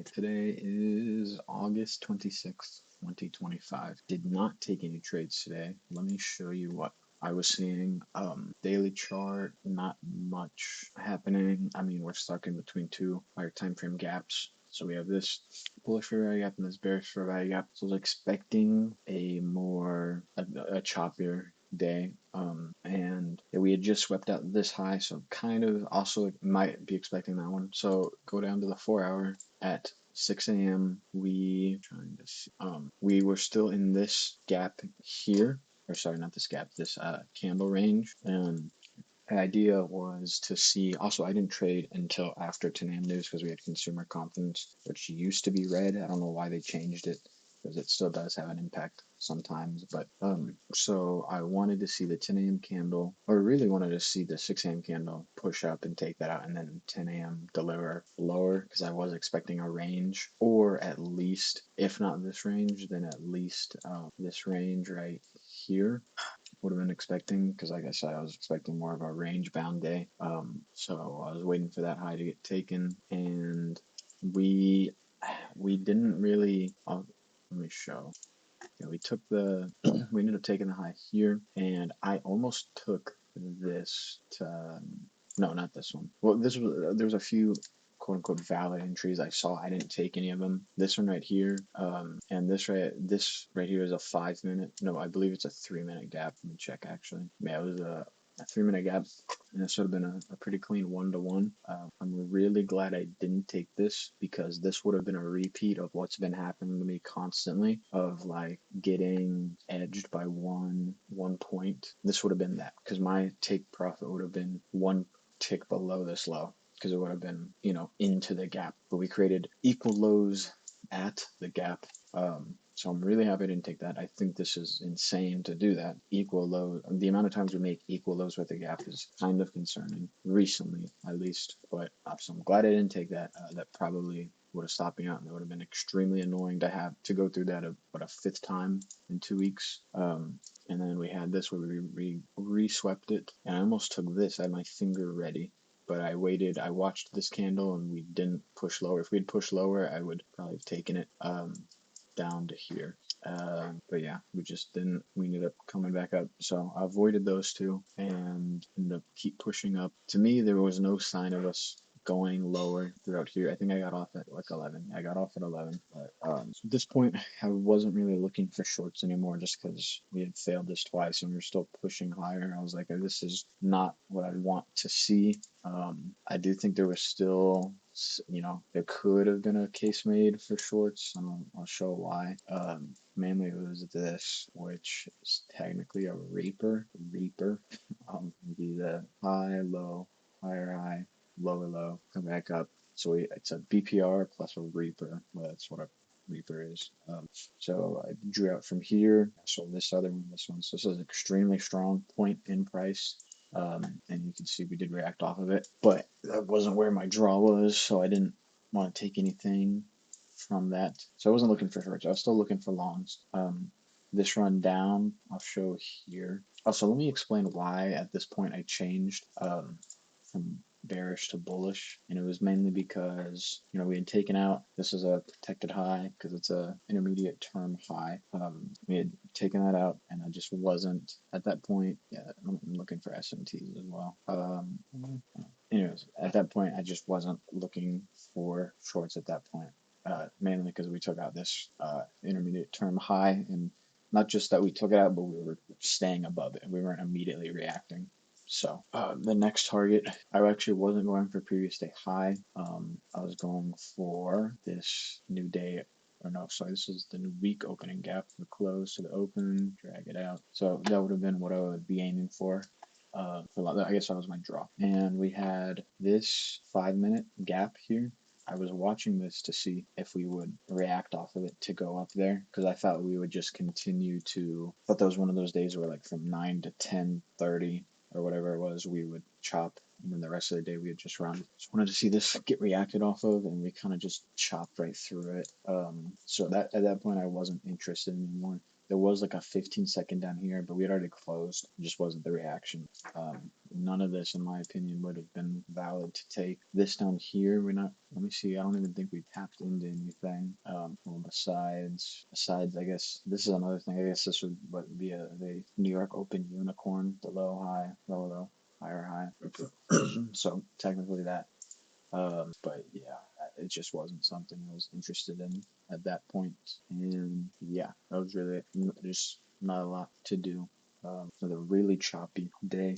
Today is August 26th, 2025. Did not take any trades today. Let me show you what I was seeing. Daily chart, not much happening. I mean, we're stuck in between two higher time frame gaps. So we have this bullish fair value gap and this bearish fair value gap. So I was expecting a choppier day. And we had just swept out this high, so kind of also might be expecting that one. So go down to the 4 hour at 6 a.m. We were still in this gap here, or sorry, not this gap, this candle range, and the idea was to see. Also, I didn't trade until after 10 a.m. news because we had consumer confidence, which used to be red. I don't know why they changed it because it still does have an impact sometimes. But so I wanted to see the 10 a.m. candle, or really wanted to see the 6 a.m. candle push up and take that out, and then 10 a.m. deliver lower because I was expecting a range, or at least, if not this range, then at least this range right here would have been expecting, because like I said, I was expecting more of a range bound day. So I was waiting for that high to get taken, and we didn't really. Let me show. Yeah, we ended up taking the high here, and I almost took this to, no, not this one. Well, there was a few quote unquote valid entries I saw. I didn't take any of them. This one right here, and this right here is a 5 minute. No, I believe it's a 3 minute gap. Let me check actually. Yeah, it was a 3 minute gap, and this would have been a pretty clean 1-to-1. I'm really glad I didn't take this, because this would have been a repeat of what's been happening to me constantly, of like getting edged by one point. This would have been that, because my take profit would have been one tick below this low, because it would have been, into the gap. But we created equal lows at the gap. So I'm really happy I didn't take that. I think this is insane to do that. Equal low. The amount of times we make equal lows with a gap is kind of concerning, recently at least. But so I'm glad I didn't take that. That probably would have stopped me out, and it would have been extremely annoying to have to go through that a fifth time in 2 weeks. And then we had this where we re-swept it, and I almost took this. I had my finger ready, but I waited. I watched this candle, and we didn't push lower. If we'd pushed lower, I would probably have taken it down to here. But yeah, we just didn't. We ended up coming back up. So I avoided those two and ended up keep pushing up. To me, there was no sign of us going lower throughout here. I think I got off at like 11. I got off at 11. But at this point, I wasn't really looking for shorts anymore, just because we had failed this twice and we were still pushing higher. I was like, this is not what I want to see. I do think there was still, there could have been a case made for shorts, and I'll show why. Mainly it was this, which is technically a reaper. Be the high, low, higher high, lower low, come back up. So it's a BPR plus a reaper. Well, that's what a reaper is. So I drew out from here. So this other one, this one. So this is an extremely strong point in price. And you can see we did react off of it, but that wasn't where my draw was, so I didn't want to take anything from that. So I wasn't looking for shorts. I was still looking for longs. This run down, I'll show here. Also, let me explain why at this point I changed from bearish to bullish, and it was mainly because we had taken out, this is a protected high because it's a intermediate term high. We had taken that out, and I just wasn't at that point. Yeah, I'm looking for SMTs as well. Anyways, at that point I just wasn't looking for shorts at that point, mainly because we took out this intermediate term high, and not just that we took it out, but we were staying above it. We weren't immediately reacting. So the next target, I actually wasn't going for previous day high. I was going for this new day, or no, sorry, this is the new week opening gap, the close to the open, drag it out. So that would have been what I would be aiming for. I guess that was my draw. And we had this 5 minute gap here. I was watching this to see if we would react off of it to go up there, because I thought we would just continue to. I thought that was one of those days where, like, from 9 to 10:30 or whatever it was, we would chop, and then the rest of the day we would just run. Just wanted to see this get reacted off of, and we kind of just chopped right through it. So that at that point I wasn't interested anymore. There was like a 15-second down here, but we had already closed. It just wasn't the reaction. none of this, in my opinion, would have been valid to take. This down here, we're not. Let me see. I don't even think we tapped into anything. Well, besides, I guess this is another thing. I guess this would be the New York Open unicorn, the low high, low, higher high. So technically that. But yeah, it just wasn't something I was interested in at that point. And yeah, that was really just not a lot to do. It was a really choppy day.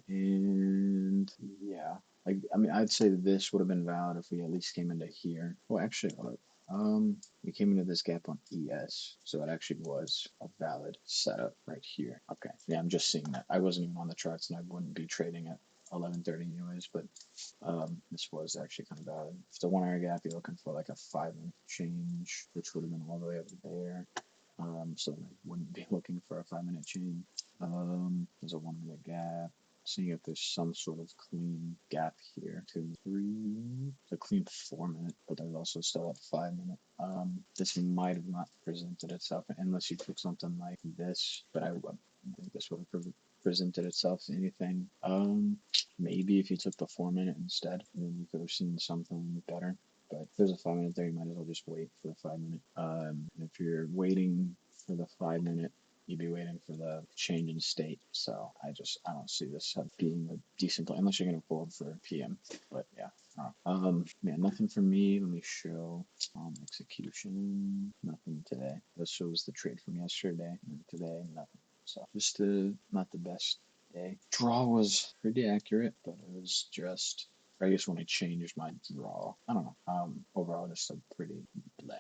And yeah, like I mean, I'd say this would have been valid if we at least came into here. Well, actually, hold up. We came into this gap on ES, so it actually was a valid setup right here. Okay, yeah, I'm just seeing that. I wasn't even on the charts, and I wouldn't be trading at 11:30 anyways. But this was actually kind of valid. If it's a 1 hour gap, you're looking for like a 5 minute change, which would have been all the way up there. So I wouldn't be looking for a 5 minute change. There's a 1 minute gap. Seeing if there's some sort of clean gap here. 2, 3. It's a clean 4 minute, but there's also still a 5 minute. This might have not presented itself unless you took something like this, but I think this would have presented itself anything. Maybe if you took the 4 minute instead, then you could have seen something better. But if there's a 5 minute there, you might as well just wait for the 5 minute. If you're waiting for the 5 minute, you'd be waiting for the change in state. So I don't see this being a decent play unless you're gonna hold for PM. But yeah. Yeah, nothing for me. Let me show execution. Nothing today. This shows the trade from yesterday and today. Nothing. So just not the best day. Draw was pretty accurate, but it was just. I guess when I changed my draw, I don't know. Overall, just a pretty bleh.